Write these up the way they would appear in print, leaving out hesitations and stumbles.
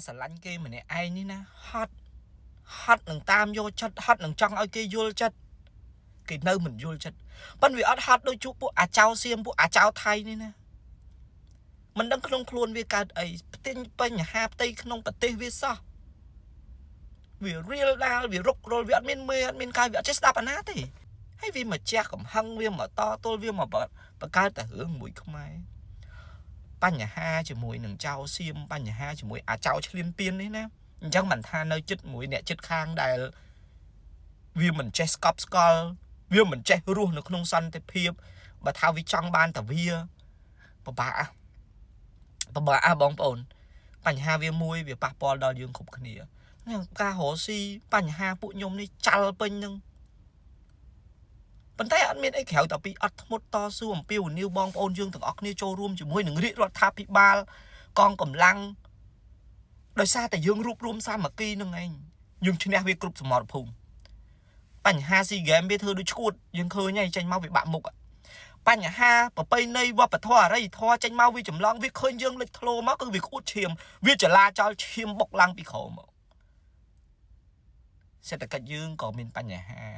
สลันเกมเนี่ยไอ้นี่นะฮอตหนึ่งตามโยชัดฮอตหนึ่งจังเอาเกยโยชัดเกยเนื้อเหมือนโยชัดปันวิอัดฮอตโดยจุพวกเจ้าเซียมพวกเจ้าไทยนี่นะมันดังขนมครวนวิการไอ้เต้นไปอย่างฮาตีขนมปฏิวิซะวิเรียลดาวิรุกโรลวิอัดมินกายวิอัดเจสตาปนาตีให้วิมาแจกกับหังวิมาต่อตัววิมาประกาศแต่เหืองมวยเข้ามาปัญหาจะมวยหนึ่งเจ้าเซียมปัญหาจะมวยเจ้าเฉลียนเปียนนี่นะจังมันทานในจุดมวยเนี่ยจุดข้างได้วิมันเจสกอปสกอลวิมันเจรูในขนมซันแต่เพียบบัทาวิจังบานแต่วิปะบะบองปอนปัญหาวิมวยวิปะปอลดาวยืงขบขณีนี่กาโหซีปัญหาปุยมนี่จัลเป็นยังปัญหาอันมีไอ้แขวแต่ปีอัดมดต่อสู้มปิวนิวบองปอนยืงถึงออกนี่โจรวมจุ่มวยหนึ่งริรัฐาพิบาลกองกำลังโดยซาแต่ยืงรูปรวมสามัคคีนึงไงยืงชนะวิกรุปสมรภูมิปัญหาซีเกมเบเธอดูชุดยังเคยไงใจมาวิบะมุกปัญหาปะไปในว่าปะท่ออะไรท่อใจมาวิจำลองวิเคยยังเล็กโทรมาก็วิคุดเชียมวิจะลาจอเชียมบกลังปีเขาเศรษฐกิจยืงก็มีปัญหา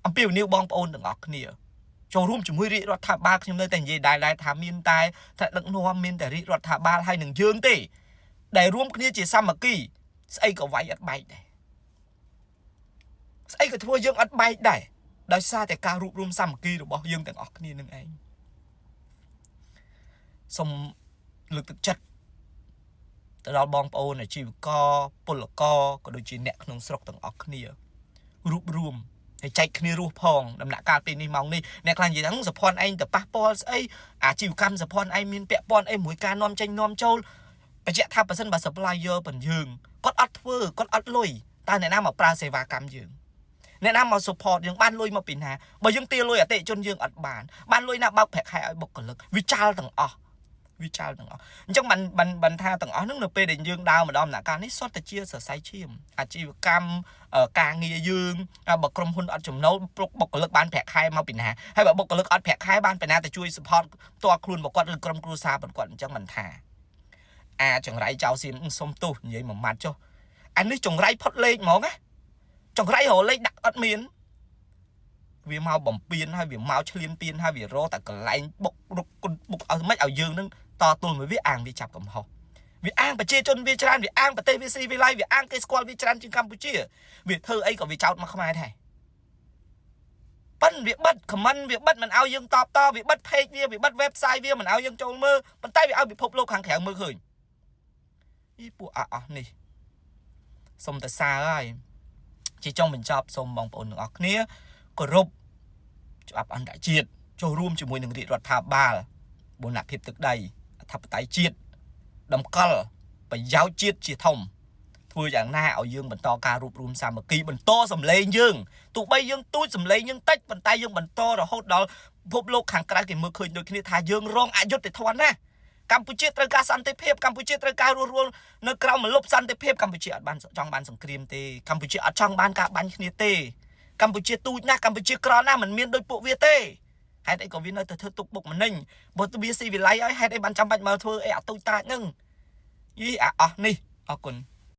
อันเปียวนิวบองปอนถึงออกเนี่ยโจรวมจุ่มวิริรัฐบาลยังเลยแต่ยังได้ทำมีนตายแต่ดังนัวมีนแต่ริรัฐบาลให้หนึ่งยืงตีได้รวมគ្នាជាសាមគ្គីស្អីក៏វាយអត់បែកដែរស្អីក៏ធ្វើយើងអត់បែកដែរដោយសារតែការរួបរวมសាមគ្គីរបស់យើងទាំងអស់គ្នានឹងឯងសូមលើកទឹកចិត្តទៅដល់បងប្អូនអាជីវករពលករក៏ដូចជាអ្នកក្នុងស្រុកទាំងអស់គ្នារួបរวมហើយចែកគ្នារស់ផងដំណាក់កាលពេលនេះម៉ោងនេះអ្នកខ្លះនិយាយថាសភ័ណ្ឌឯងទៅប៉ះពាល់ស្អីអាជីវកម្មសភ័ណ្ឌឯងមានពាក់ព័ន្ធអីមួយការនាំចេញនាំចូលបញ្ជាក់ថាបើសិនបើ supplier ប៉ុនយើងគាត់អត់ធ្វើគាត់អត់លុយតើអ្នកណាមកប្រើសេវាកម្មយើងអ្នកណាមក support យើងបានលុយមកពីណាបើយើងទាលុយអតិជនយើងអត់បានលុយណាបើកប្រាក់ខែឲ្យបុគ្គលិកវាចាល់ទាំងអស់អញ្ចឹងបានថាទាំងអស់ហ្នឹងនៅពេលដែលយើងដើរម្ដងដំណាក់កាលនេះសុទ្ធតែជាសរសៃឈាមអាជីវកម្មការងារយើងបើក្រុមហ៊ុនអត់ចំណូលបុគ្គលិកបានប្រាក់ខែមកពីណាហើយបើបុគ្គលិកអត់ប្រាក់ខែបានពីណាទៅជួយ support ផ្ទាល់ខ្លួនរបស់គាត់ឬក្រុមគ្រួសាររបស់គាត់អញ្ចឹងមិនថាចង្រៃចៅសៀមសុំទោសនិយាយមួយម៉ាត់ចុះអានេះចង្រៃផុតលេខហ្មងណាចង្រៃរលេខដាក់អត់មានវាមកបំពេញហើយវាមកឆ្លៀនពៀនហើយវារកតែកន្លែងបុករុកបុកឲ្យមិនឲ្យយើងនឹងតទល់មួយវាអាងវាចាប់កំហុសវាអាងប្រជាជនវាច្រើនវាអាងប្រទេសវាស៊ីវាឡៃវាអាងគេស្គាល់វាច្រើនជាងកម្ពុជាវាធ្វើអីក៏វាចោតមកខ្មែរដែរប៉ិនវាបិទ comment វាបិទមិនឲ្យយើងតបតវាបិទ page វាបិទ website វាមិនឲ្យយើងចូលមើលប៉ុន្តែវាឲ្យពិភពលោកខាងក្រៅមើលឃើញពួកអស់នេះសុំតសារហើយជាចុងបញ្ចប់សូមបងប្អូនទាំងអស់គ្នាគោរពច្បាប់អន្តរជាតិចូលរួមជាមួយនឹងរាជរដ្ឋាភិបាលបូរណភាពទឹកដីអធិបតេយ្យជាតិតម្កល់ប្រយោជន៍ជាតិជាធំធ្វើយ៉ាងណាឲ្យយើងបន្តការរួបរวมសាមគ្គីបន្តសម្លេងយើងទោះបីយើងទូចសម្លេងយើងតិចប៉ុន្តែយើងបន្តរហូតដល់ពិភពលោកខាងក្រៅគេមើលឃើញដូចគ្នាថាយើងរងអយុត្តិធម៌ណាកម្ពុជាត្រូវការសន្តិភាពកម្ពុជាត្រូវការរស់រាននៅក្រៅមលុបសន្តិភាពកម្ពុជាអត់បានចង់បានសង្គ្រាមទេកម្ពុជាអត់ចង់បានការបាញ់គ្នាទេកម្ពុជាទូចណាស់កម្ពុជាក្រណាស់មិនមានដូចពួកវាទេហេតុអីក៏វានៅតែធ្វើទុកបុកម្នេញបើវាស៊ីវិល័យឲ្យហេតុអីបានចាំបាច់មកធ្វើអីអាទូចតាចហ្នឹងអស់នេះអរគុណ